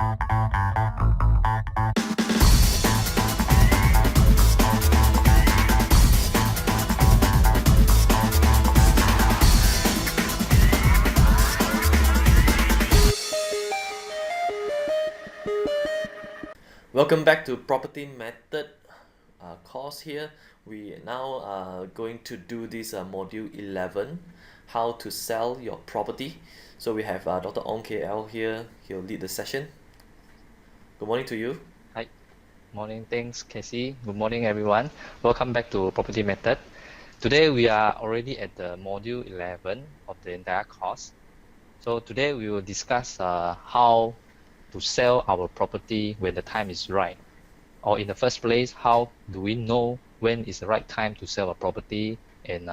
Welcome back to Property Method course here. We now are going to do this module 11, how to sell your property. So we have Dr. Ong KL here. He'll lead the session. Good morning to you. Hi, morning. Thanks, Casey. Good morning, everyone. Welcome back to Property Method. Today we are already at the module 11 of the entire course. So today we will discuss how to sell our property when the time is right. Or in the first place, how do we know when is the right time to sell a property, and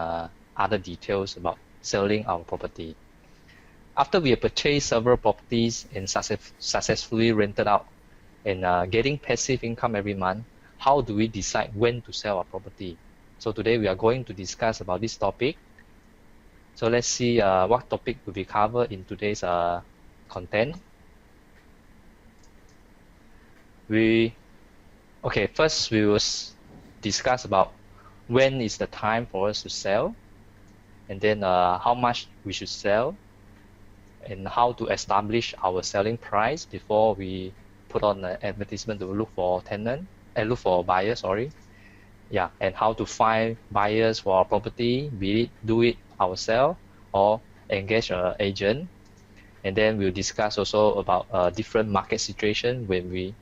other details about selling our property. After we have purchased several properties and successfully rented out and getting passive income every month, how do we decide when to sell our property? So today we are going to discuss about this topic. So let's see what topic will be covered in today's content. First we will discuss about when is the time for us to sell, and then how much we should sell, and how to establish our selling price before we put on an advertisement to look for buyers, and how to find buyers for our property, be it do it ourselves or engage an agent. And then we'll discuss also about different market situation when we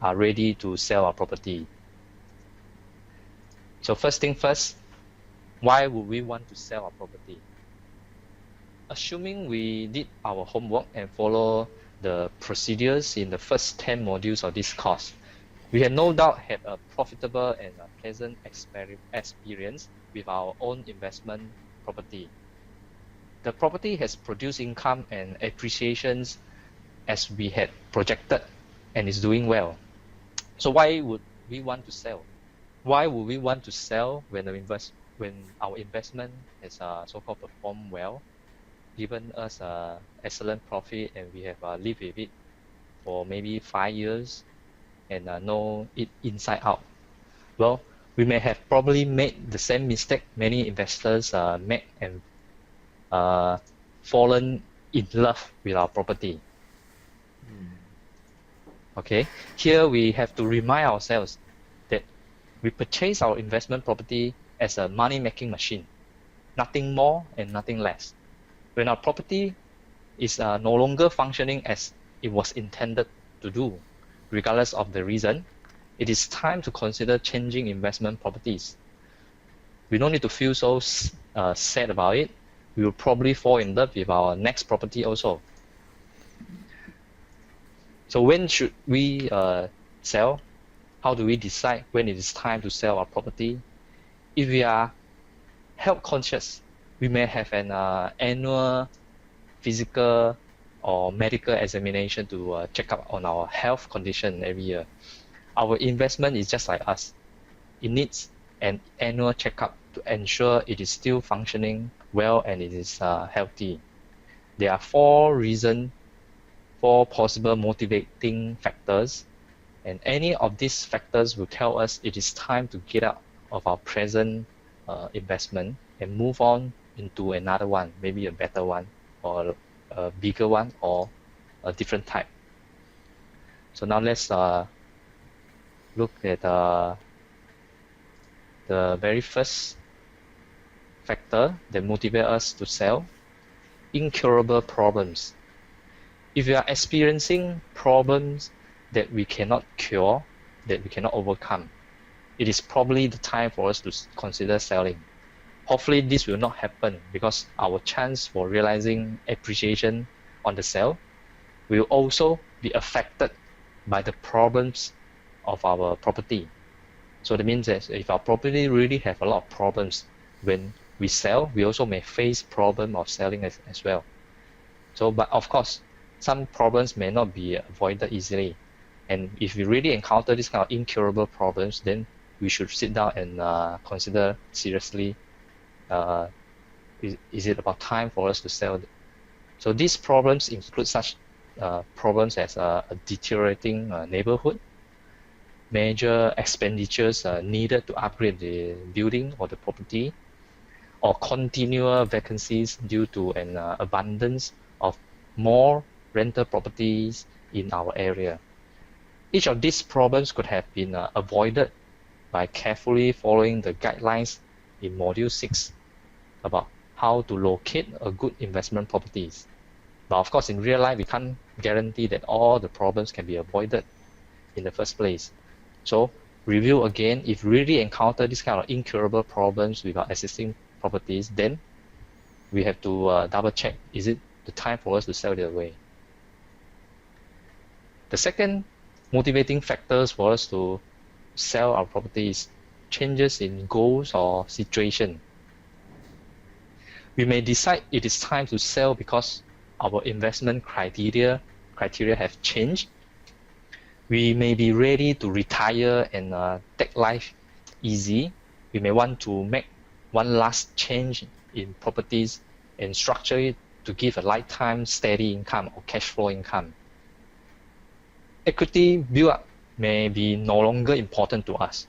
are ready to sell our property. So first thing first, why would we want to sell our property? Assuming we did our homework and follow the procedures in the first 10 modules of this course, we have no doubt had a profitable and a pleasant experience with our own investment property. The property has produced income and appreciations as we had projected and is doing well. So why would we want to sell? Why would we want to sell when our investment has so-called performed well, given us excellent profit, and we have lived with it for maybe 5 years and know it inside out? Well, we may have probably made the same mistake many investors make and fallen in love with our property. Okay, here we have to remind ourselves that we purchase our investment property as a money-making machine, nothing more and nothing less. When our property is no longer functioning as it was intended to do, regardless of the reason, it is time to consider changing investment properties. We don't need to feel so sad about it. We will probably fall in love with our next property also. So when should we sell? How do we decide when it is time to sell our property? If we are health conscious, we may have an annual physical or medical examination to check up on our health condition every year. Our investment is just like us. It needs an annual checkup to ensure it is still functioning well and it is healthy. There are four possible motivating factors, and any of these factors will tell us it is time to get out of our present investment and move on into another one, maybe a better one or a bigger one or a different type. So now let's look at the very first factor that motivates us to sell: incurable problems. If we are experiencing problems that we cannot cure, that we cannot overcome, it is probably the time for us to consider selling. Hopefully this will not happen, because our chance for realizing appreciation on the sale will also be affected by the problems of our property. So that means that if our property really have a lot of problems, when we sell, we also may face problem of selling as well. So, but of course, some problems may not be avoided easily. And if we really encounter this kind of incurable problems, then we should sit down and consider seriously, is it about time for us to sell? So these problems include such problems as a deteriorating neighborhood, major expenditures needed to upgrade the building or the property, or continual vacancies due to an abundance of more rental properties in our area. Each of these problems could have been avoided by carefully following the guidelines in Module 6 about how to locate a good investment properties. But of course, in real life, we can't guarantee that all the problems can be avoided in the first place. So review again, if really encounter this kind of incurable problems with our existing properties, then we have to double check, is it the time for us to sell it away? The second motivating factors for us to sell our property is changes in goals or situation. We may decide it is time to sell because our investment criteria have changed. We may be ready to retire and take life easy. We may want to make one last change in properties and structure it to give a lifetime steady income or cash flow income. Equity build-up may be no longer important to us,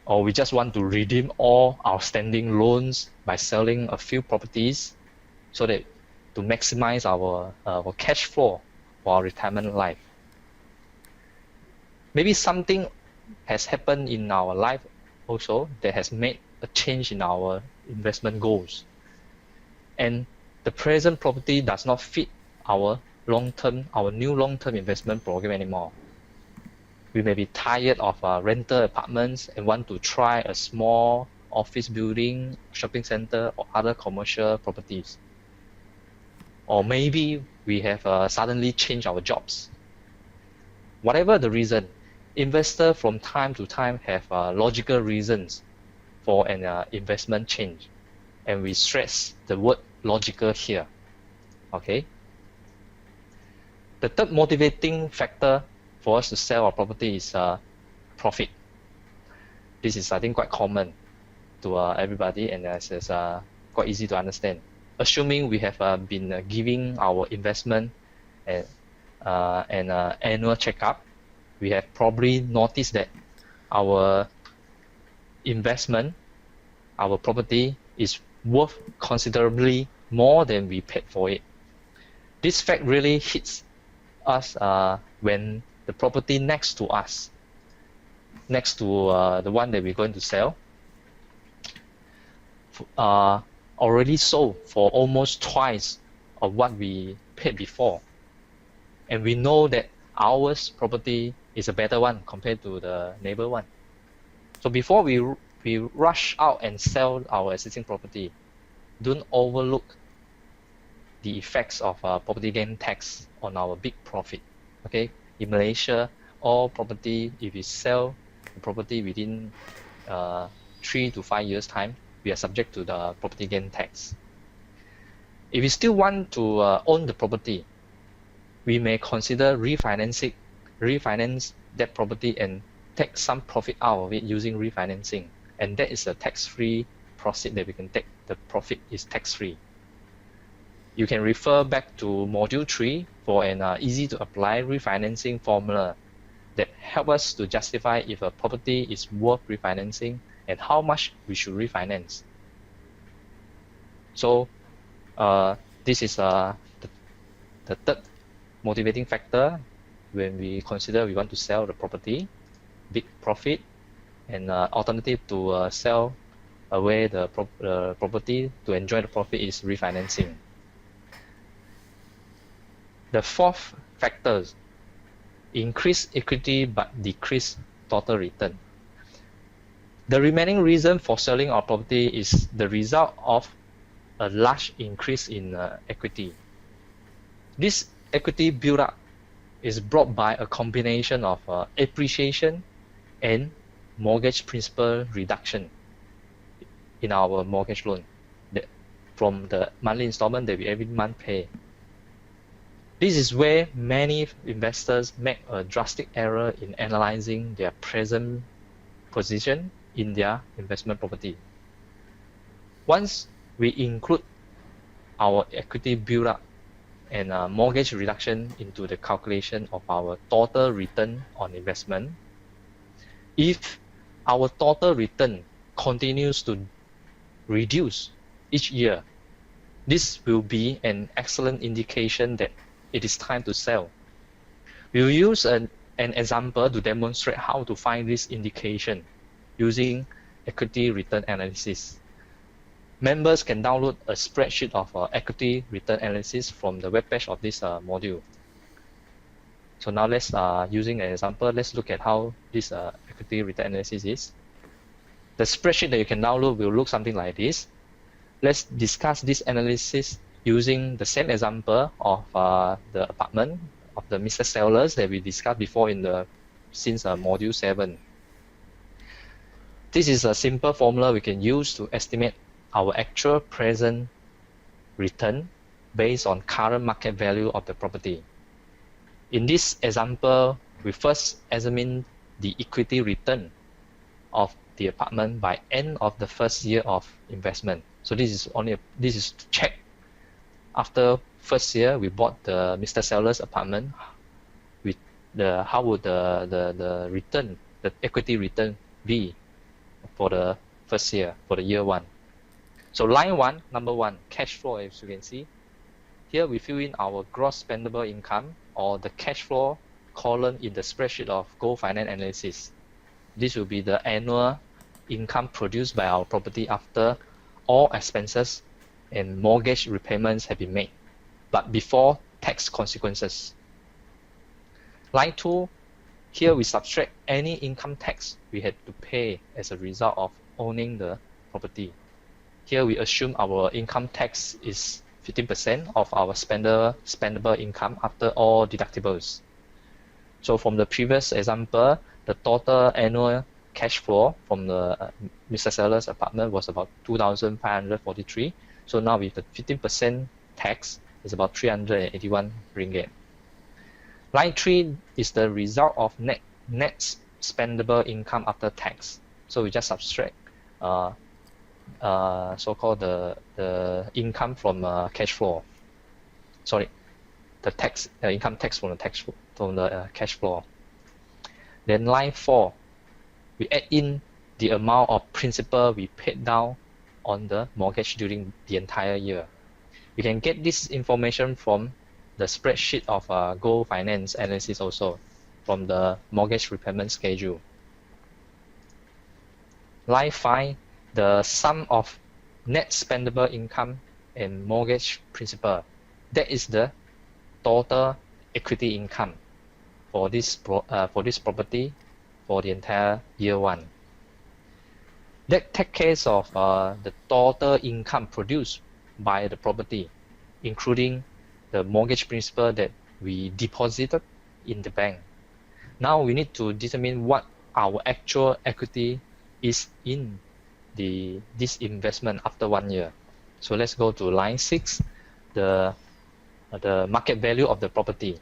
or we just want to redeem all outstanding loans by selling a few properties so that to maximize our cash flow for our retirement life. Maybe something has happened in our life also that has made a change in our investment goals. And the present property does not fit our new long-term investment program anymore. We may be tired of rental apartments and want to try a small office building, shopping center, or other commercial properties. Or maybe we have suddenly changed our jobs. Whatever the reason, investors from time to time have logical reasons for an investment change. And we stress the word logical here. Okay. The third motivating factor for us to sell our property is profit. This is, I think, quite common to everybody, and it's quite easy to understand. Assuming we have been giving our investment an annual checkup, we have probably noticed that our investment, our property, is worth considerably more than we paid for it. This fact really hits us when the property next to us, next to the one that we're going to sell, already sold for almost twice of what we paid before. And we know that ours property is a better one compared to the neighbor one. So before we rush out and sell our existing property, don't overlook the effects of property gain tax on our big profit. Okay, in Malaysia, all property, if we sell the property within 3 to 5 years time, we are subject to the property gain tax. If we still want to own the property, we may consider refinance that property and take some profit out of it using refinancing, and that is a tax-free proceed that we can take. The profit is tax-free. You can refer back to Module 3 for an easy to apply refinancing formula that help us to justify if a property is worth refinancing and how much we should refinance. So this is the third motivating factor when we consider we want to sell the property, big profit, and alternative to sell away the property to enjoy the profit is refinancing. The fourth factor, increase equity but decrease total return. The remaining reason for selling our property is the result of a large increase in equity. This equity build-up is brought by a combination of appreciation and mortgage principal reduction in our mortgage loan from the monthly installment that we every month pay. This is where many investors make a drastic error in analyzing their present position in their investment property. Once we include our equity build-up, and mortgage reduction into the calculation of our total return on investment. If our total return continues to reduce each year, this will be an excellent indication that it is time to sell. We'll use an example to demonstrate how to find this indication using equity return analysis. Members can download a spreadsheet of equity return analysis from the webpage of this module. So now let's, using an example, let's look at how this equity return analysis is. The spreadsheet that you can download will look something like this. Let's discuss this analysis using the same example of the apartment of the Mr. Sellers that we discussed before since module 7. This is a simple formula we can use to estimate our actual present return based on current market value of the property. In this example, we first examine the equity return of the apartment by end of the first year of investment. So this is to check after first year we bought the Mr. Seller's apartment, with how would the return, the equity return be for the first year, for the year 1. So line 1, number 1, cash flow, as you can see. Here we fill in our gross spendable income or the cash flow column in the spreadsheet of Go Finance Analysis. This will be the annual income produced by our property after all expenses and mortgage repayments have been made, but before tax consequences. Line 2, here we subtract any income tax we had to pay as a result of owning the property. Here we assume our income tax is 15% of our spendable income after all deductibles. So from the previous example, the total annual cash flow from the Mr. Seller's apartment was about 2,543. So now with the 15% tax, it's about 381 ringgit. Line 3 is the result of net spendable income after tax. So we just subtract so-called the income from cash flow. Sorry, the tax income tax from the cash flow. Then line 4, we add in the amount of principal we paid down on the mortgage during the entire year. You can get this information from the spreadsheet of Go Finance Analysis also, from the mortgage repayment schedule. Line 5, the sum of net spendable income and mortgage principal. That is the total equity income for this property for the entire year 1. That take case of the total income produced by the property, including the mortgage principal that we deposited in the bank. Now we need to determine what our actual equity is in this investment after 1 year. So let's go to line 6, the market value of the property.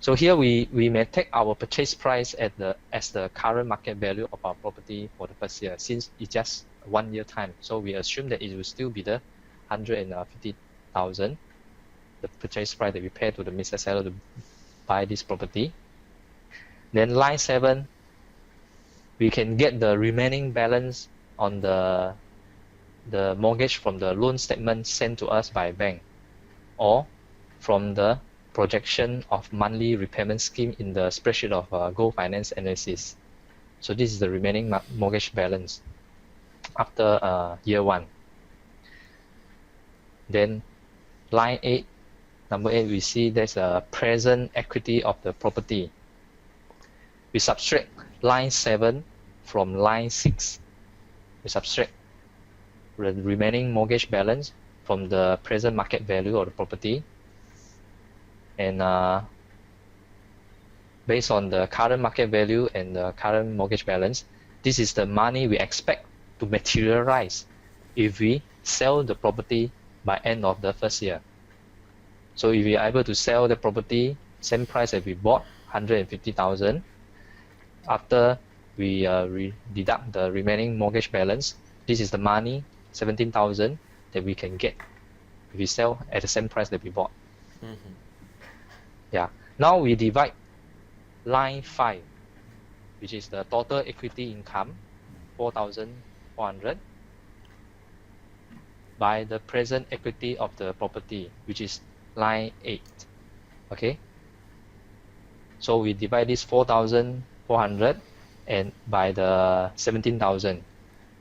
So here we may take our purchase price as the current market value of our property for the first year, since it's just 1 year time. So we assume that it will still be the 150,000, the purchase price that we pay to the Mr. Seller to buy this property. Then line 7, we can get the remaining balance on the mortgage from the loan statement sent to us by bank, or from the projection of monthly repayment scheme in the spreadsheet of Go Finance Analysis. So this is the remaining mortgage balance after year 1. Then line 8, number 8, we see there's a present equity of the property. We subtract line 7 from line 6. We subtract the remaining mortgage balance from the present market value of the property. And based on the current market value and the current mortgage balance, this is the money we expect to materialize if we sell the property by end of the first year. So if we are able to sell the property, same price that we bought, 150,000, after we deduct the remaining mortgage balance, this is the money, 17,000, that we can get if we sell at the same price that we bought. Mm-hmm. Yeah. Now we divide line 5, which is the total equity income, 4,400, by the present equity of the property, which is line 8. Okay. So we divide this 4,400 and by the 17,000.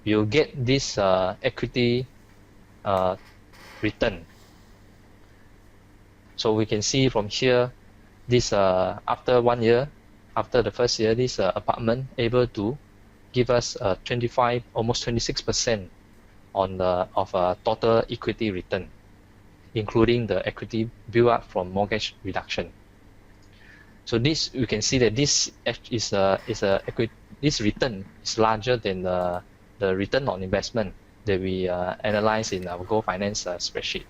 You'll get this equity return. So we can see from here, this after 1 year, after the first year, this apartment able to give us 25, almost 26% on the total equity return, including the equity built up from mortgage reduction. So this we can see that this this return is larger than the return on investment that we analyze in our Go Finance spreadsheet.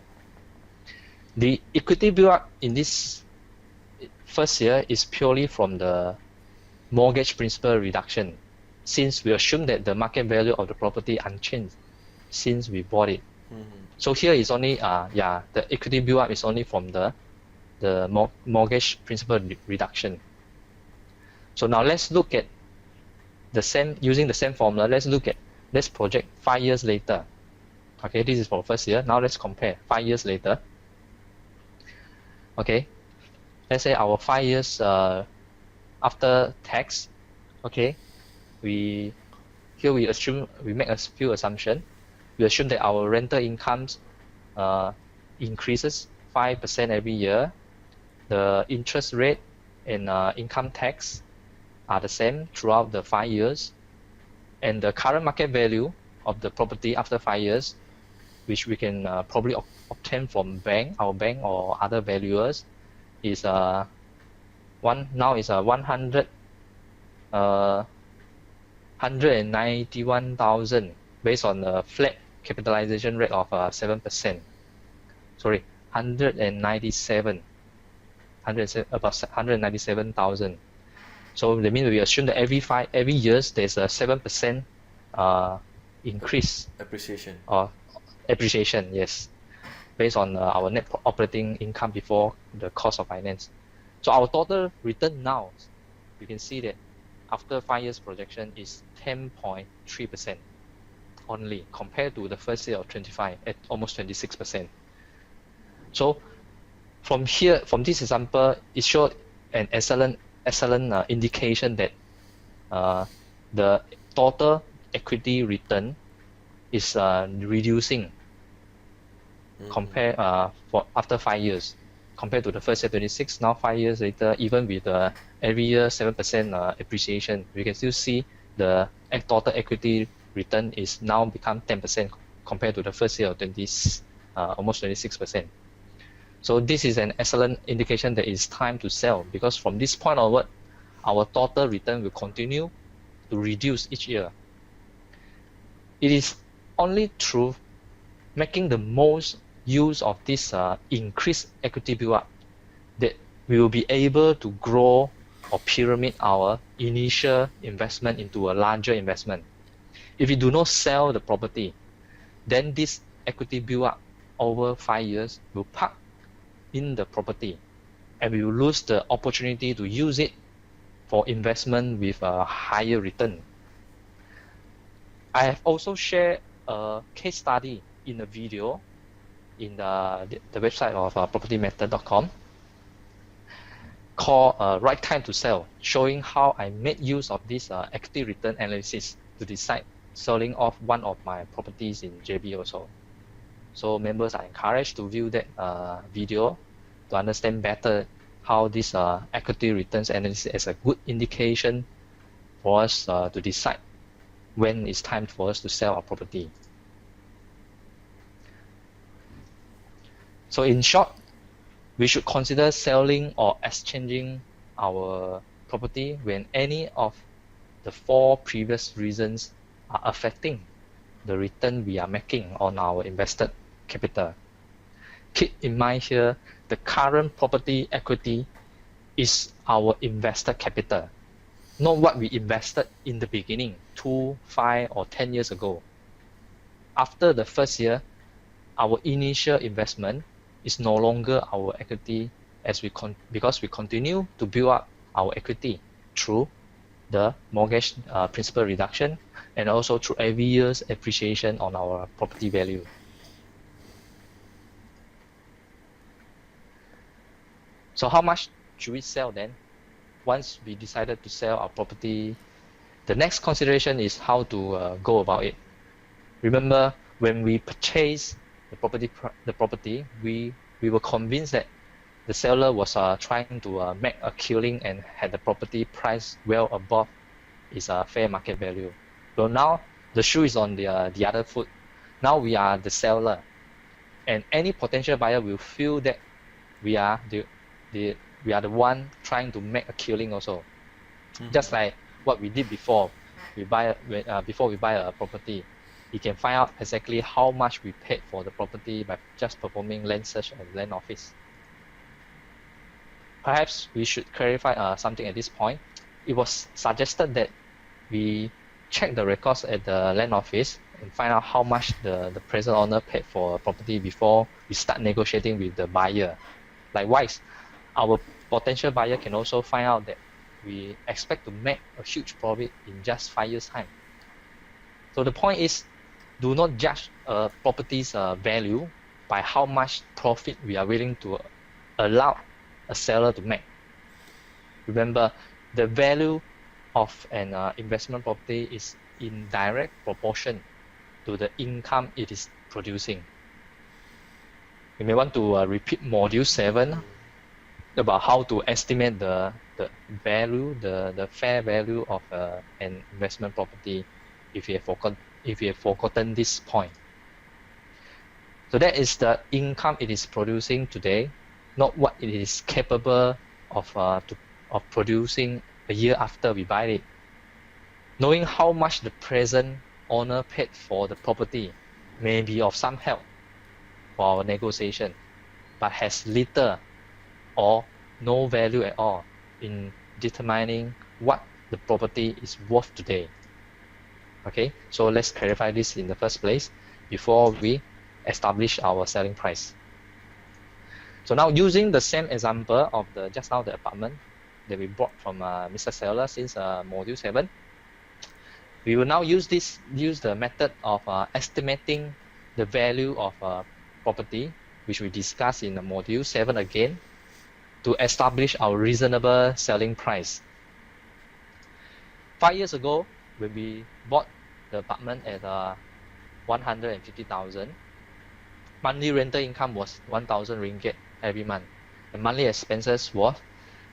The equity built up in this first year is purely from the mortgage principal reduction, since we assume that the market value of the property unchanged since we bought it. Mm-hmm. So here is only the equity build up is only from the mortgage principal reduction. So now let's look at the same, using the same formula. Let's project 5 years later. Okay, this is for first year. Now let's compare 5 years later. Okay, let's say our 5 years after tax. Okay, we make a few assumptions. We assume that our rental incomes increases 5% every year. The interest rate and income tax are the same throughout the 5 years. And the current market value of the property after 5 years, which we can probably obtain from our bank or other valuers, is 191,000 based on a flat capitalization rate of 7%. Sorry, 197. About 197,000. So that means we assume that every years there's a 7% increase Appreciation. or appreciation, yes, based on our net operating income before the cost of finance. So our total return now, you can see that after 5 years projection is 10.3% only, compared to the first year of 25 at almost 26%. So from this example, it showed an excellent indication that the total equity return is reducing for after 5 years, compared to the first year 26. Now 5 years later, even with every year 7% appreciation, we can still see the total equity return is now become 10% compared to the first year of almost 26%. So this is an excellent indication that it's time to sell, because from this point onward, our total return will continue to reduce each year. It is only through making the most use of this increased equity build-up that we will be able to grow or pyramid our initial investment into a larger investment. If we do not sell the property, then this equity build-up over 5 years will park in the property, and we will lose the opportunity to use it for investment with a higher return. I have also shared a case study in a video in the website of propertymethod.com called Right Time to Sell, showing how I made use of this equity return analysis to decide selling off one of my properties in JB also. So members are encouraged to view that video to understand better how this equity returns analysis is a good indication for us to decide when it's time for us to sell our property. So in short, we should consider selling or exchanging our property when any of the 4 previous reasons are affecting the return we are making on our invested capital. Keep in mind here, the current property equity is our invested capital, not what we invested in the beginning 2, 5, or 10 years ago. After the first year, our initial investment is no longer our equity because we continue to build up our equity through the mortgage principal reduction and also through every year's appreciation on our property value. So how much should we sell then? Once we decided to sell our property, the next consideration is how to go about it. Remember, when we purchased the property, we were convinced that the seller was trying to make a killing and had the property price well above its fair market value. So now the shoe is on the other foot. Now we are the seller, and any potential buyer will feel that we are the one trying to make a killing also. Just like what we did before we buy a property. You can find out exactly how much we paid for the property by just performing land search at the land office. Perhaps we should clarify something at this point. It was suggested that we check the records at the land office and find out how much the present owner paid for a property before we start negotiating with the buyer. Likewise, our potential buyer can also find out that we expect to make a huge profit in just 5 years' time. So the point is, do not judge a property's value by how much profit we are willing to allow a seller to make. Remember, the value of an investment property is in direct proportion to the income it is producing. You may want to repeat module 7 about how to estimate the value, the fair value of an investment property if you have forgotten this point. So that is the income it is producing today, not what it is capable of producing a year after we buy it. Knowing how much the present owner paid for the property may be of some help for our negotiation, but has little or no value at all in determining what the property is worth today. Okay, so let's clarify this in the first place before we establish our selling price. So now, using the same example of just now the apartment that we bought from Mr. Seller since module 7, we will now use the method of estimating the value of property, which we discussed in the module 7 again, to establish our reasonable selling price. 5 years ago, when we bought the apartment at 150,000, monthly rental income was 1,000 ringgit every month. The monthly expenses was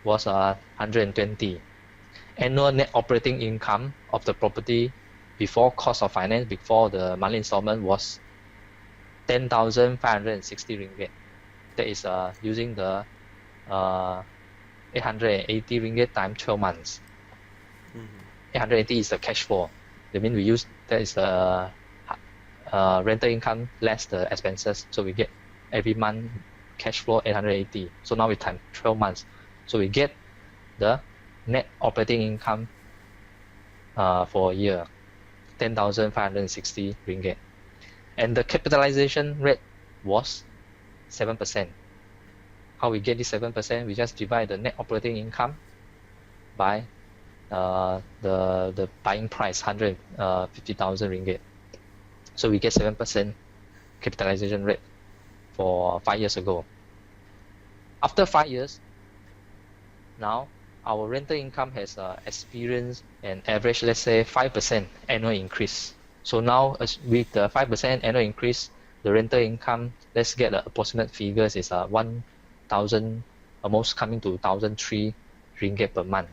120. Annual net operating income of the property before cost of finance, before the monthly installment, was 10,560 ringgit. That is using the 880 ringgit times 12 months. 880 is the cash flow. That means we use, that is the rental income less the expenses. So we get every month cash flow 880. So now we times 12 months. So we get the net operating income for a year, 10,560 ringgit. And the capitalization rate was 7%. How we get this 7%? We just divide the net operating income by the buying price, 150,000 ringgit. So we get 7% capitalization rate for 5 years ago. After 5 years, now our rental income has experienced an average, let's say 5% annual increase. So now with the 5% annual increase, the rental income, let's get the approximate figures, is 1,000, almost coming to 1,003 ringgit per month.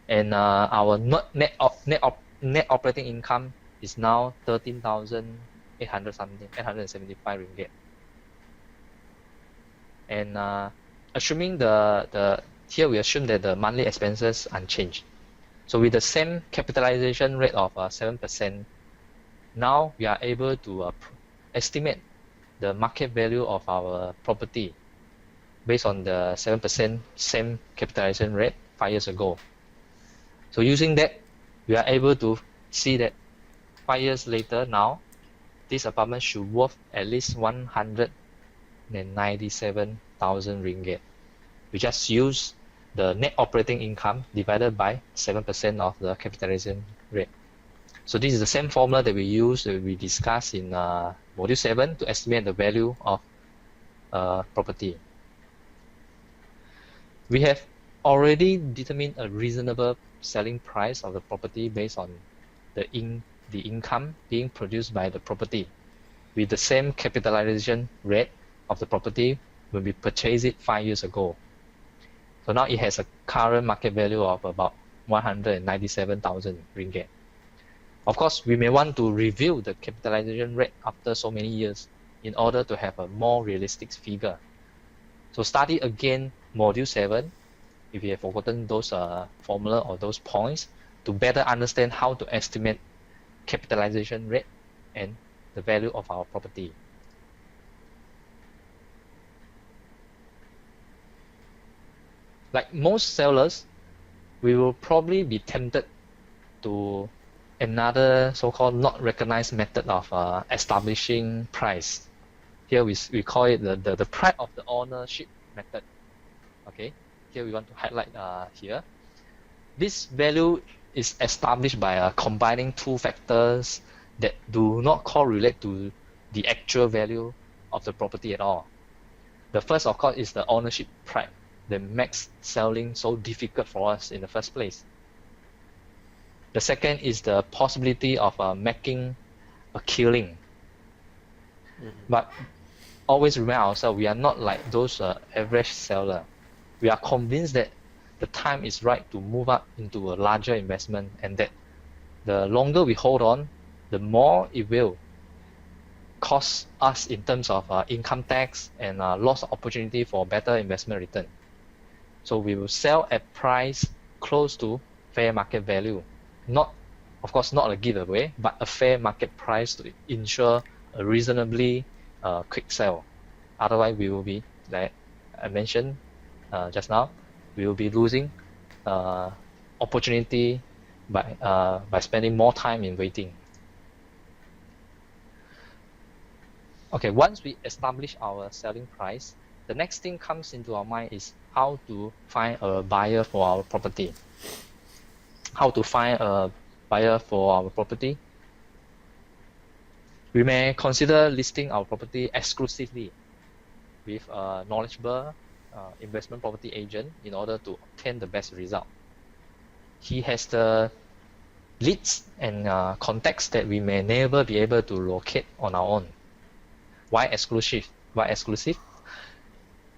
And our net operating income is now 13,800 something, 875 ringgit. And assuming here we assume that the monthly expenses unchanged. So with the same capitalization rate of 7%, now we are able to estimate the market value of our property based on the 7% same capitalization rate 5 years ago. So using that, we are able to see that 5 years later now, this apartment should worth at least 100 197,000 ringgit. We just use the net operating income divided by 7% of the capitalization rate. So this is the same formula that we use, that we discussed in module 7 to estimate the value of property. We have already determined a reasonable selling price of the property based on the income being produced by the property with the same capitalization rate of the property when we purchased it 5 years ago. So now it has a current market value of about 197,000 ringgit. Of course, we may want to review the capitalization rate after so many years in order to have a more realistic figure. So study again module 7 if you have forgotten those formula or those points to better understand how to estimate capitalization rate and the value of our property. Like most sellers, we will probably be tempted to another so-called not recognized method of establishing price. Here we call it the pride of the ownership method. Okay, here we want to highlight here. This value is established by combining two factors that do not correlate to the actual value of the property at all. The first, of course, is the ownership pride that makes selling so difficult for us in the first place. The second is the possibility of making a killing. But always remember ourselves, we are not like those average seller. We are convinced that the time is right to move up into a larger investment, and that the longer we hold on, the more it will cost us in terms of income tax and loss of opportunity for better investment return. So we will sell at price close to fair market value. Not, of course, not a giveaway, but a fair market price to ensure a reasonably quick sale. Otherwise, we will be, like I mentioned just now, we will be losing opportunity by spending more time in waiting. Okay, once we establish our selling price, the next thing comes into our mind is how to find a buyer for our property. How to find a buyer for our property? We may consider listing our property exclusively with a knowledgeable investment property agent in order to obtain the best result. He has the leads and contacts that we may never be able to locate on our own. Why exclusive? Why exclusive?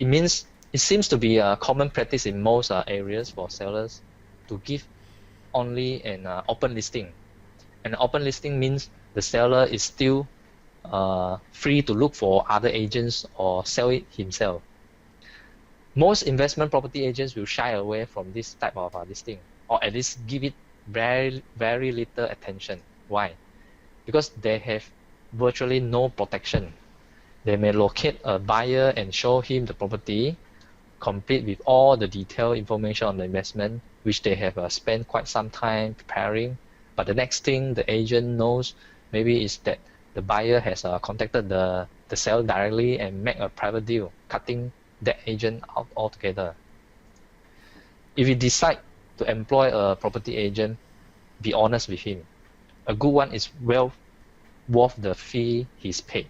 It seems to be a common practice in most areas for sellers to give only an open listing. An open listing means the seller is still free to look for other agents or sell it himself. Most investment property agents will shy away from this type of listing, or at least give it very, very little attention. Why? Because they have virtually no protection. They may locate a buyer and show him the property, complete with all the detailed information on the investment, which they have spent quite some time preparing. But the next thing the agent knows maybe is that the buyer has contacted the seller directly and make a private deal, cutting that agent out altogether. If you decide to employ a property agent, be honest with him. A good one is well worth the fee he's paid.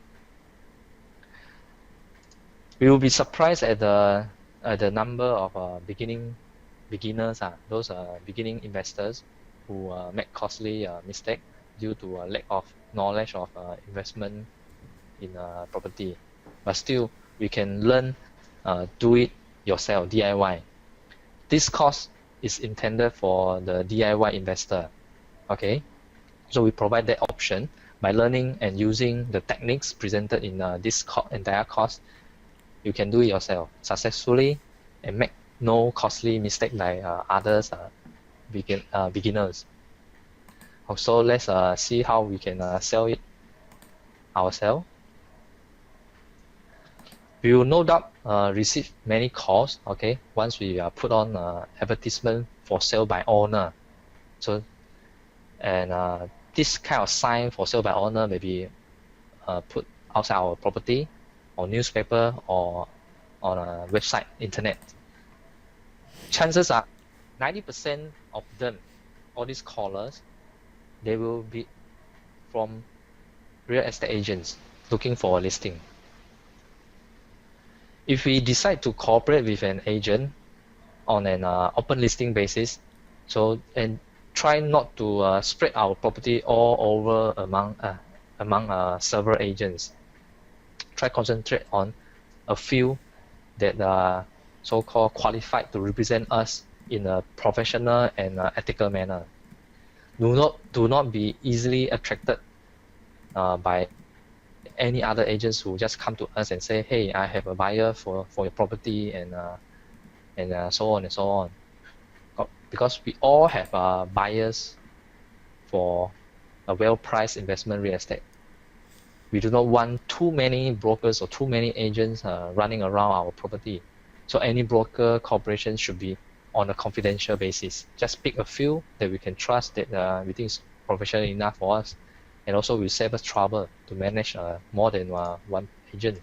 We will be surprised at the number of beginners, those beginning investors who make costly mistakes due to a lack of knowledge of investment in property. But still, we can learn, do it yourself, DIY. This course is intended for the DIY investor. Okay, so we provide that option by learning and using the techniques presented in this entire course. You can do it yourself successfully and make no costly mistake like others beginners. Also, let's see how we can sell it ourselves. We will no doubt receive many calls, okay, once we put on advertisement for sale by owner. So, and this kind of sign for sale by owner may be put outside our property, or newspaper or on a website, internet, chances are 90% of them, all these callers, they will be from real estate agents looking for a listing. If we decide to cooperate with an agent on an open listing basis, and try not to spread our property all over among several agents. Try concentrate on a few that are so-called qualified to represent us in a professional and ethical manner. Do not be easily attracted by any other agents who just come to us and say, hey, I have a buyer for your property, and so on and so on. Because we all have buyers for a well-priced investment real estate. We do not want too many brokers or too many agents running around our property. So any broker cooperation should be on a confidential basis. Just pick a few that we can trust, that we think is professional enough for us, and also will save us trouble to manage more than one agent.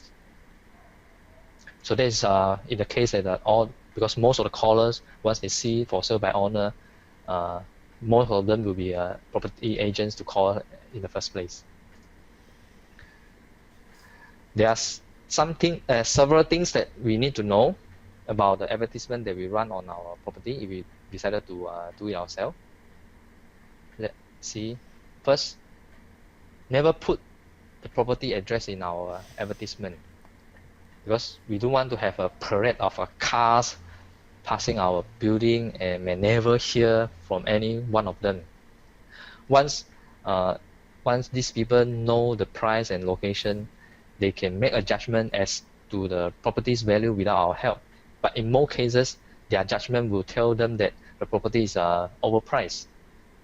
So that is in the case that because most of the callers, once they see for sale by owner, most of them will be property agents to call in the first place. There are several things that we need to know about the advertisement that we run on our property if we decided to do it ourselves. Let's see. First, never put the property address in our advertisement, because we don't want to have a parade of cars passing our building and may never hear from any one of them. Once these people know the price and location, they can make a judgment as to the property's value without our help. But in most cases, their judgment will tell them that the property is overpriced.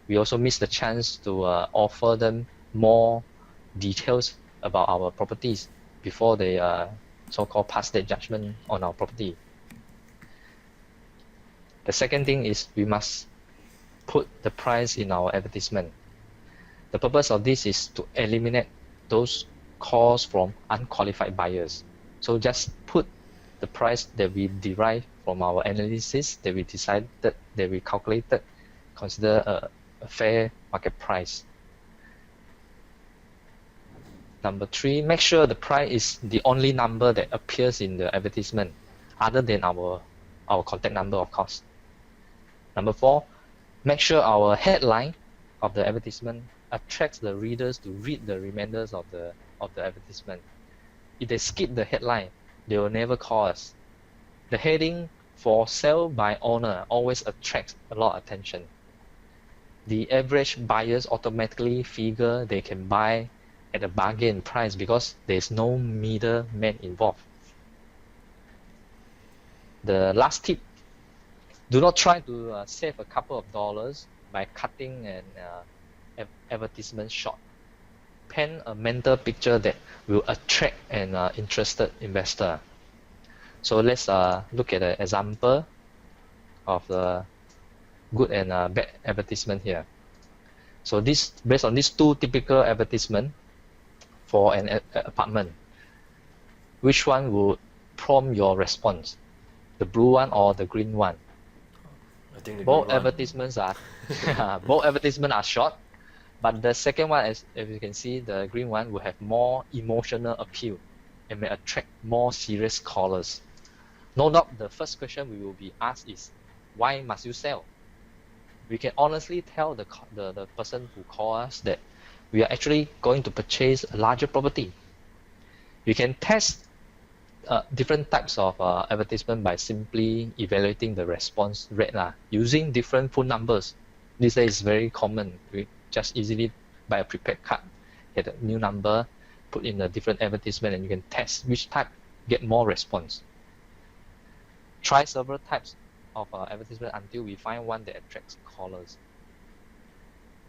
We also miss the chance to offer them more details about our properties before they so-called pass their judgment on our property. The second thing is we must put the price in our advertisement. The purpose of this is to eliminate those calls from unqualified buyers. So just put the price that we derive from our analysis that we decided, that we calculated, consider a fair market price. Number 3, make sure the price is the only number that appears in the advertisement, other than our contact number, of course. Number 4, make sure our headline of the advertisement attracts the readers to read the remainders of the advertisement. If they skip the headline, they will never call us. The heading for sale by owner always attracts a lot of attention. The average buyers automatically figure they can buy at a bargain price because there's no middleman involved. The last tip, do not try to save a couple of dollars by cutting an advertisement short. Paint a mental picture that will attract an interested investor. So let's look at an example of the good and bad advertisement here. So this, based on these 2 typical advertisements for an apartment, which one would prompt your response? The blue one or the green one? I think the both green one. advertisements are both advertisements are short, but the second one, as you can see, the green one will have more emotional appeal and may attract more serious callers. No doubt the first question we will be asked is, why must you sell? We can honestly tell the person who calls us that we are actually going to purchase a larger property. We can test different types of advertisement by simply evaluating the response rate using different phone numbers. This is very common. We just easily buy a prepaid card, get a new number, put in a different advertisement, and you can test which type get more response. Try several types of advertisement until we find one that attracts callers.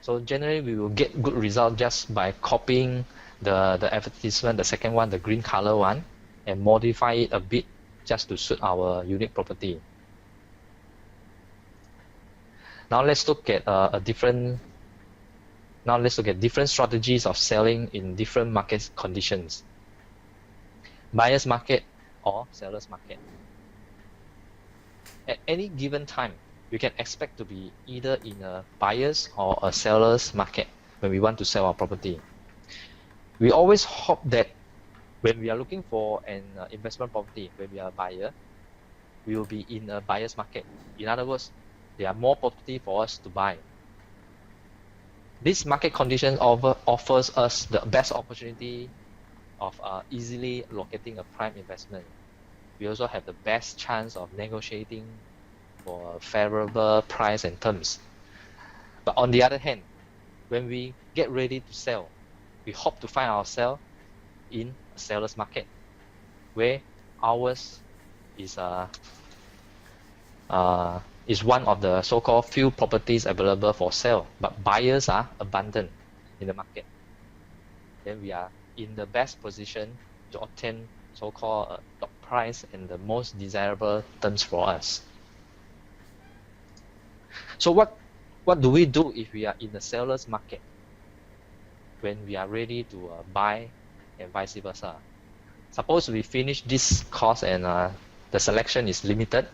So generally we will get good result just by copying the advertisement, the second one, the green color one, and modify it a bit just to suit our unique property. Now let's look at different strategies of selling in different market conditions. buyer's market or seller's market. At any given time, we can expect to be either in a buyer's or a seller's market when we want to sell our property. We always hope that when we are looking for an investment property, when we are a buyer, we will be in a buyer's market. In other words, there are more property for us to buy. This market condition offers us the best opportunity of easily locating a prime investment. We also have the best chance of negotiating for a favorable price and terms. But on the other hand, when we get ready to sell, we hope to find ourselves in a seller's market, where ours is one of the so-called few properties available for sale, but buyers are abundant in the market. Then we are in the best position to obtain so-called top price and the most desirable terms for us. So what do we do if we are in the seller's market when we are ready to buy and vice versa? Suppose we finish this course and the selection is limited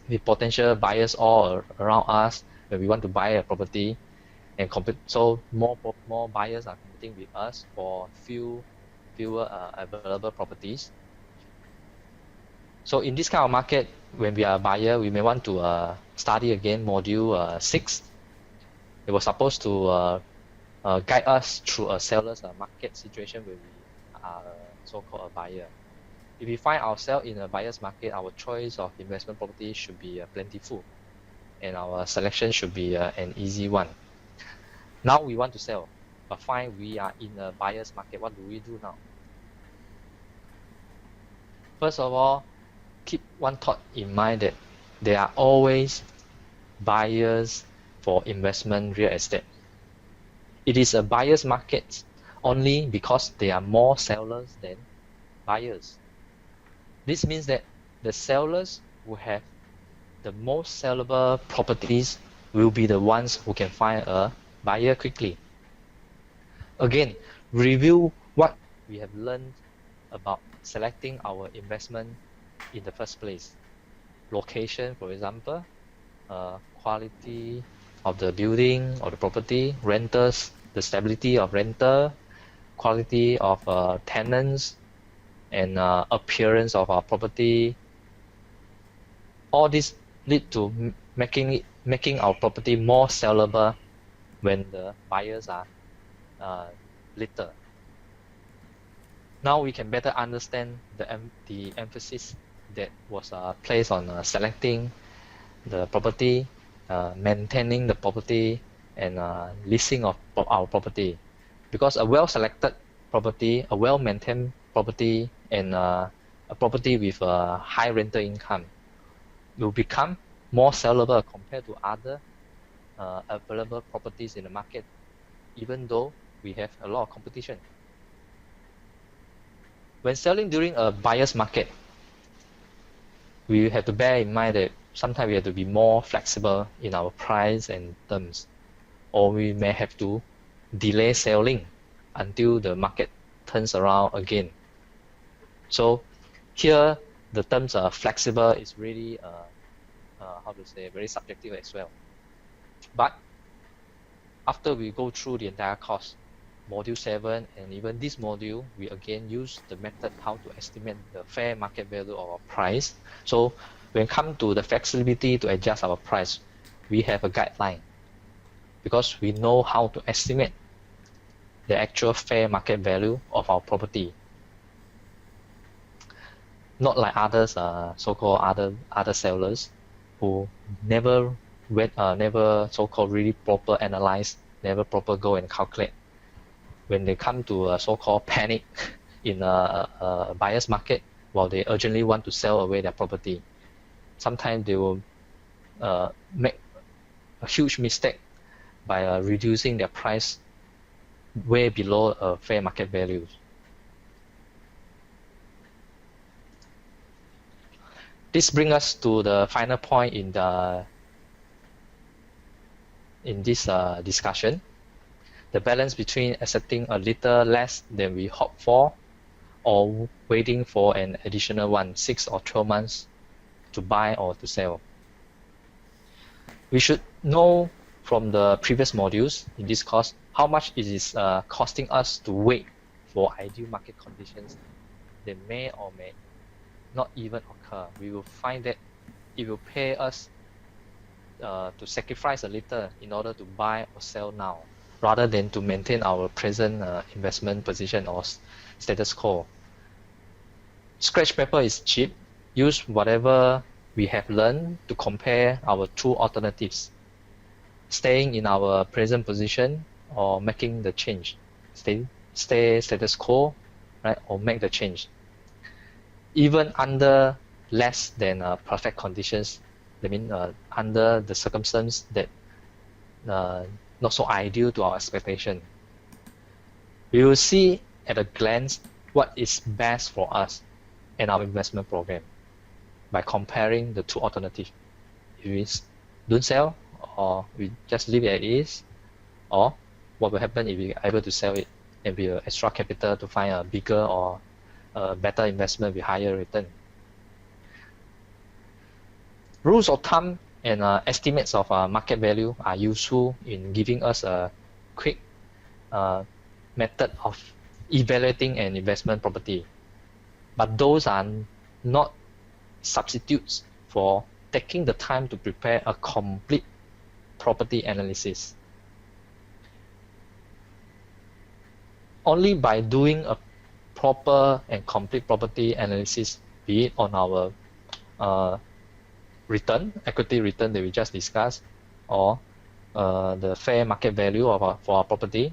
with potential buyers all around us when we want to buy a property, and so more buyers are competing with us for fewer available properties. So in this kind of market, when we are a buyer, we may want to study again module 6. It was supposed to guide us through a seller's market situation where we are so-called a buyer. If we find ourselves in a buyer's market, our choice of investment property should be plentiful, and our selection should be an easy one. Now we want to sell, but find we are in a buyer's market. What do we do now? First of all, keep one thought in mind that there are always buyers for investment real estate. It is a buyer's market only because there are more sellers than buyers. This means that the sellers who have the most sellable properties will be the ones who can find a buyer quickly. Again, review what we have learned about selecting our investment in the first place. Location, for example, quality of the building or the property, renters, the stability of renter, quality of tenants, and appearance of our property. All this lead to making our property more sellable when the buyers are little. Now we can better understand the emphasis that was placed on selecting the property, maintaining the property, and leasing of our property. Because a well-selected property, a well-maintained property, and a property with a high rental income will become more sellable compared to other available properties in the market, even though we have a lot of competition. When selling during a buyer's market, we have to bear in mind that sometimes we have to be more flexible in our price and terms, or we may have to delay selling until the market turns around again. So here the terms are flexible is really very subjective as well. But after we go through the entire course, module 7 and even this module, we again use the method how to estimate the fair market value of our price. So when it comes to the flexibility to adjust our price, we have a guideline because we know how to estimate the actual fair market value of our property. Not like others, so-called other sellers who never so-called really proper analyze, never proper go and calculate. When they come to a so-called panic in a buyer's market while they urgently want to sell away their property, sometimes they will make a huge mistake by reducing their price way below fair market value. This brings us to the final point in this discussion. The balance between accepting a little less than we hope for or waiting for an additional 6 or 12 months to buy or to sell. We should know from the previous modules in this course how much it is costing us to wait for ideal market conditions that may or may not even occur. We will find that it will pay us to sacrifice a little in order to buy or sell now, rather than to maintain our present investment position or status quo. Scratch paper is cheap. Use whatever we have learned to compare our two alternatives: staying in our present position or making the change. Stay status quo, right, or make the change. Even under less than perfect conditions, I mean under the circumstance that not so ideal to our expectation. We will see at a glance what is best for us and our investment program by comparing the two alternatives. If we don't sell, or we just leave it as is, or what will happen if we are able to sell it and with extra capital to find a bigger or a better investment with higher return. Rules of thumb and estimates of market value are useful in giving us a quick method of evaluating an investment property, but those are not substitutes for taking the time to prepare a complete property analysis. Only by doing a proper and complete property analysis, be it on our equity return that we just discussed, or the fair market value of for our property,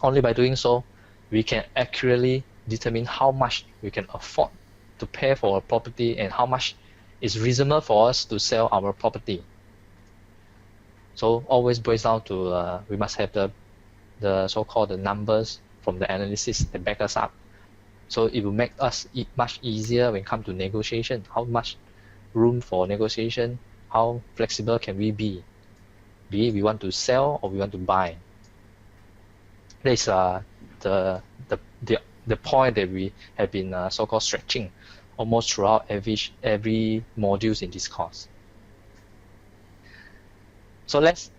only by doing so, we can accurately determine how much we can afford to pay for a property and how much is reasonable for us to sell our property. So always boils down to we must have the so-called the numbers from the analysis that back us up. So it will make us much easier when it comes to negotiation. How much room for negotiation? How flexible can we be? Be it we want to sell or we want to buy. That is the point that we have been so-called stretching almost throughout every modules in this course. So let's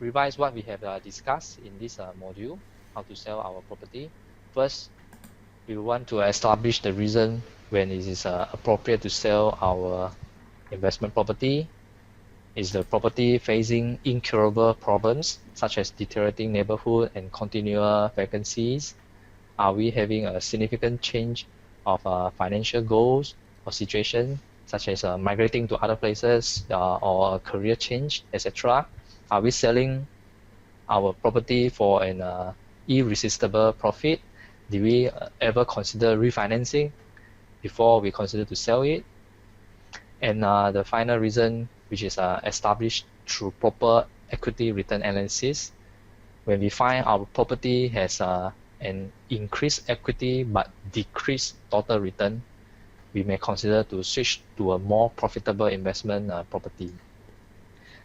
revise what we have discussed in this module, how to sell our property. First, we want to establish the reason when it is appropriate to sell our investment property. Is the property facing incurable problems such as deteriorating neighborhood and continual vacancies? Are we having a significant change of financial goals or situation, such as migrating to other places or a career change, etc.? Are we selling our property for an irresistible profit? Did we ever consider refinancing before we consider to sell it? And the final reason, which is established through proper equity return analysis, when we find our property has an increased equity but decreased total return, we may consider to switch to a more profitable investment property.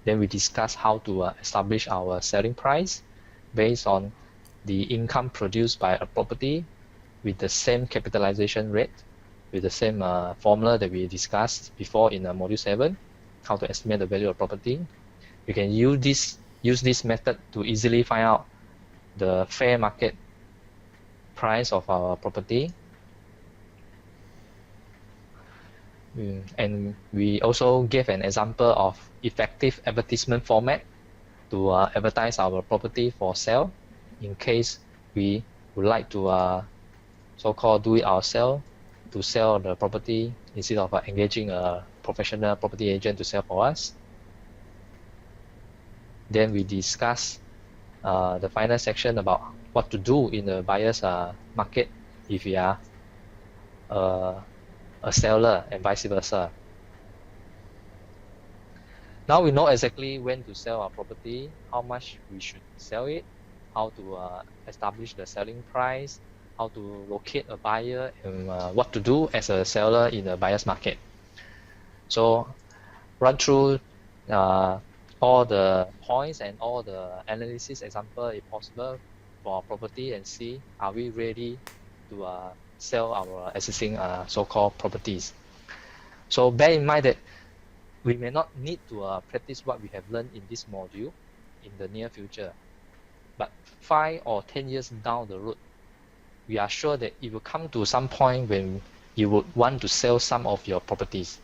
Then we discuss how to establish our selling price based on the income produced by a property with the same capitalization rate, with the same formula that we discussed before in module 7, how to estimate the value of property. We can use this method to easily find out the fair market price of our property. And we also gave an example of effective advertisement format to advertise our property for sale in case we would like to so-called do it ourselves to sell the property instead of engaging a professional property agent to sell for us. Then we discuss the final section about what to do in the buyer's market if we are a seller and vice versa. Now we know exactly when to sell our property, how much we should sell it, how to establish the selling price, how to locate a buyer, and what to do as a seller in the buyer's market. So run through all the points and all the analysis example if possible for our property and see are we ready to sell our existing so-called properties. So bear in mind that we may not need to practice what we have learned in this module in the near future, but 5 or 10 years down the road, we are sure that it will come to some point when you would want to sell some of your properties.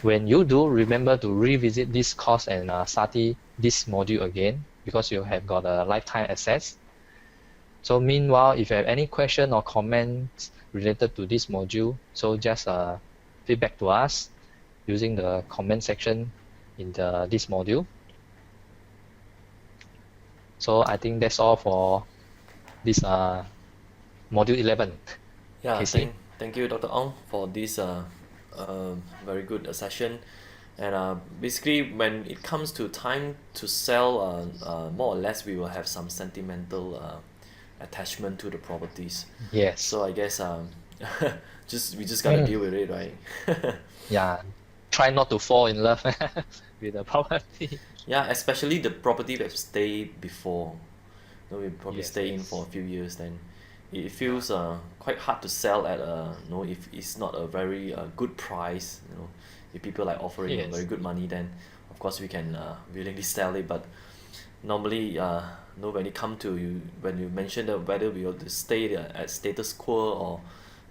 When you do, remember to revisit this course and study this module again, because you have got a lifetime access. So meanwhile, if you have any question or comments related to this module, so just feedback to us using the comment section in this module. So I think that's all for this module 11. Yeah, Casey? thank you, Dr. Ong, for this very good session. And basically, when it comes to time to sell, more or less, we will have some sentimental attachment to the properties. Yes. So I guess we just gotta deal with it, right? Yeah. Try not to fall in love with the property. Yeah, especially the property we've stayed before. We probably Yes, stay in for a yes. few years, then it feels quite hard to sell at if it's not a very good price. If people like offering very Yes. good money, then of course we can willingly sell it. But normally, when it come to you, when you mention that whether we want to stay at status quo or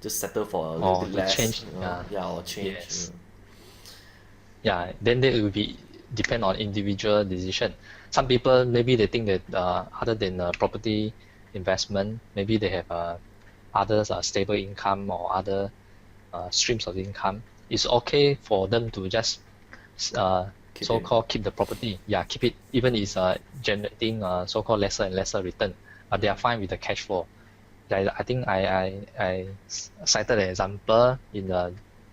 just settle for a little Or bit to less, change. Yeah. yeah, or change. Yes. Yeah, then that will be depend on individual decision. Some people maybe they think that other than property investment, maybe they have others stable income or other streams of income. It's okay for them to just Keep it. so-called keep the property. Yeah, keep it even is generating so-called lesser and lesser return, but they are fine with the cash flow. I think I cited an example in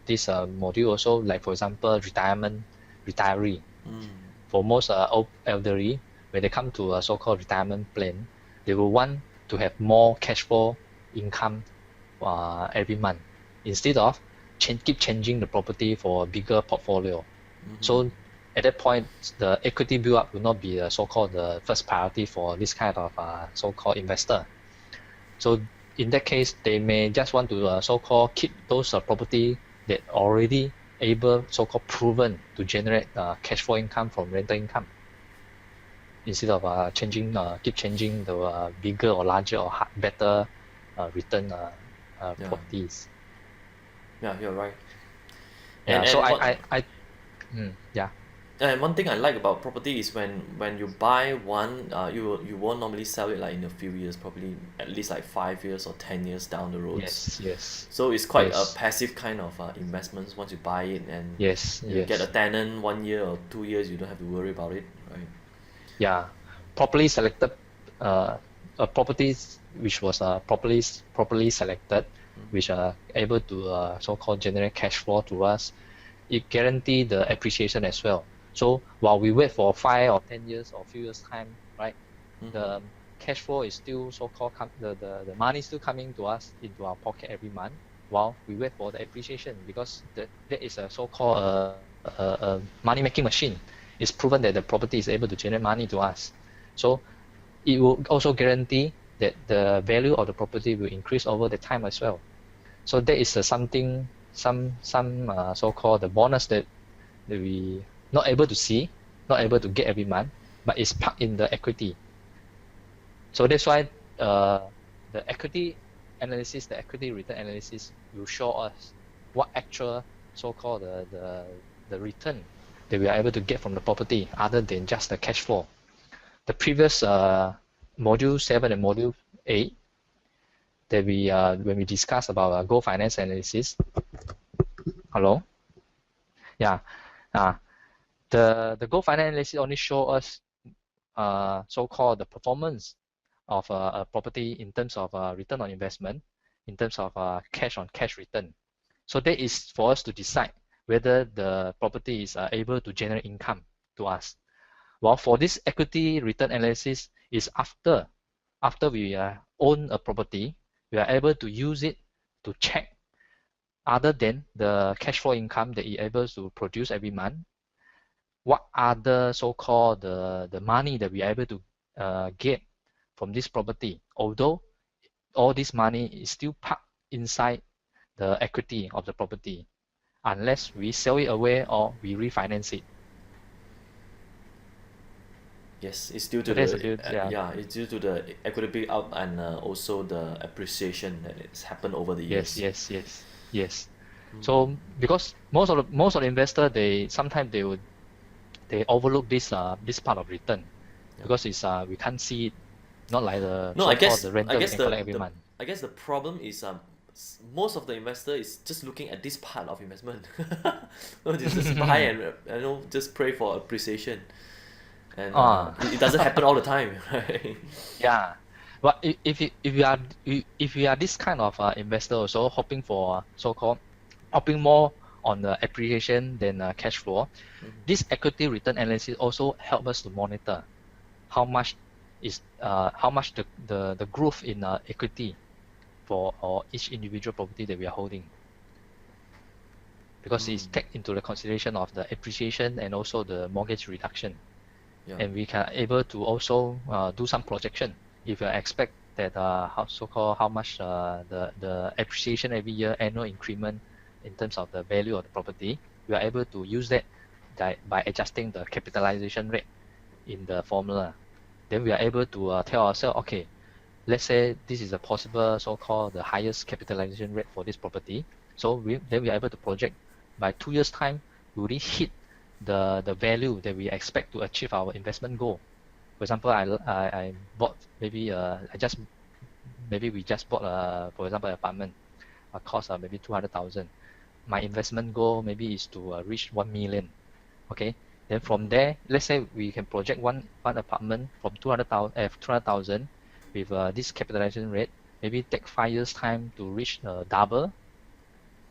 this module also, like for example, retiree. For most old elderly, when they come to a so-called retirement plan, they will want to have more cash flow income every month instead of keep changing the property for a bigger portfolio. So at that point, the equity build up will not be the so-called the first priority for this kind of so-called investor. So in that case, they may just want to so-called keep those property that already able so-called proven to generate cash flow income from rental income instead of keep changing the bigger or larger or better return properties. Yeah, you're right. Yeah. And So and what yeah. And one thing I like about property is when you buy one, you won't normally sell it like in a few years, probably at least like 5 years or 10 years down the roads. Yes. Yes. So it's quite a Yes. passive kind of investments once you buy it, and Yes. you get a Yes. tenant 1 year or 2 years, you don't have to worry about it, right? Yeah. Properly selected properties which was properly selected, which are able to so-called generate cash flow to us, it guarantee the appreciation as well. So while we wait for 5 or 10 years or few years time, right, the cash flow is still so-called the money is still coming to us into our pocket every month while we wait for the appreciation, because that is a so-called money making machine. It's proven that the property is able to generate money to us. So it will also guarantee that the value of the property will increase over the time as well. So that is something, some so-called the bonus that we not able to see, not able to get every month, but it's parked in the equity. So that's why the equity analysis, the equity return analysis will show us what actual so-called the return that we are able to get from the property other than just the cash flow. The previous module 7 and module 8 that we when we discussed about goal finance analysis. Hello? Yeah. The goal finance analysis only show us so-called the performance of a property in terms of return on investment, in terms of cash on cash return. So that is for us to decide whether the property is able to generate income to us. While for this equity return analysis is after we own a property, we are able to use it to check, other than the cash flow income that it able to produce every month, what other so-called the money that we are able to get from this property, although all this money is still parked inside the equity of the property unless we sell it away or we refinance it. Yes, it's due to So that's a the bit, yeah. yeah, it's due to the equity build up and also the appreciation that it's happened over the Yes, years. yes, yes, yes. So because most of the investor, they sometimes they overlook this part of return Yeah. because it's we can't see it, not like the No, so-called the I rental we guess can collect every month. I guess the problem is most of the investor is just looking at this part of investment. No, just buy and just pray for appreciation, and Ah, it doesn't happen all the time, right? yeah. But if you are this kind of investor also hoping for so-called hoping more on the appreciation than cash flow, this equity return analysis also help us to monitor how much the growth in equity for or each individual property that we are holding, because it's take into the consideration of the appreciation and also the mortgage reduction, Yeah. and we can able to also do some projection if you expect that how much the appreciation every year, annual increment in terms of the value of the property. We are able to use that by adjusting the capitalization rate in the formula. Then we are able to tell ourselves, okay, let's say this is a possible so-called the highest capitalization rate for this property. So then we are able to project by 2 years time, we already hit the value that we expect to achieve our investment goal. For example, I bought maybe we just bought for example, an apartment, cost maybe 200,000. My investment goal maybe is to reach 1 million. Okay, then from there, let's say we can project one apartment from 200,000 with this capitalization rate, maybe take 5 years time to reach double.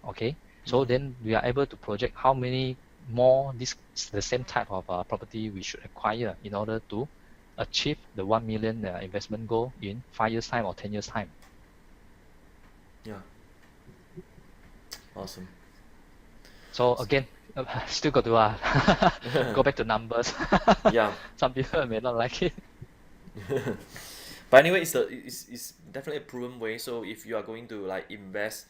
Okay, so then we are able to project how many more the same type of property we should acquire in order to achieve the 1 million investment goal in 5 years time or 10 years time. Yeah. Awesome. So again, still got to go back to numbers. Yeah. Some people may not like it. But anyway, it's definitely a proven way. So if you are going to like invest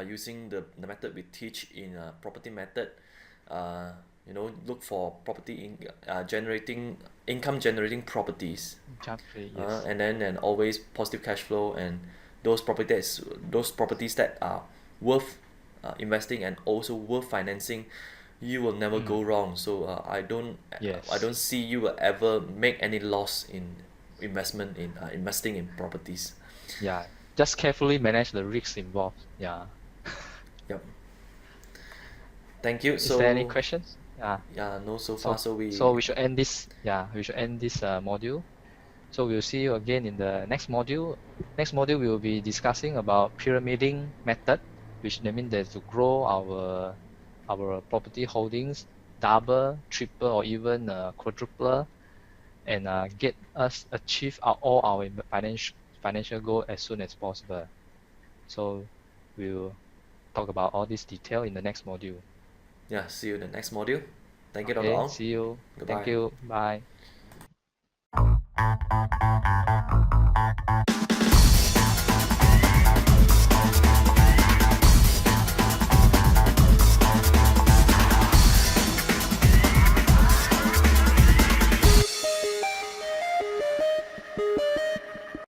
using the method we teach in property method, look for property generating income generating properties, Exactly, yes. and always positive cash flow, and those properties that are worth investing and also worth financing, you will never go wrong. So I Yes. don't see you will ever make any loss in investing in properties. Yeah. Just carefully manage the risks involved. Yeah. Yep. Thank you. Is there any So questions? Yeah. yeah, no, so far So so so we we should end this. Yeah, we should end this module. So we'll see you again in the next module. Next module we will be discussing about pyramiding method, which means that to grow our property holdings double, triple, or even quadruple, and get us achieve all our financial goal as soon as possible. So we'll talk about all this detail in the next module. yeah, see you in the next module. Thank you, Dr. Okay, Ong. see you. Thank Goodbye. you. Bye.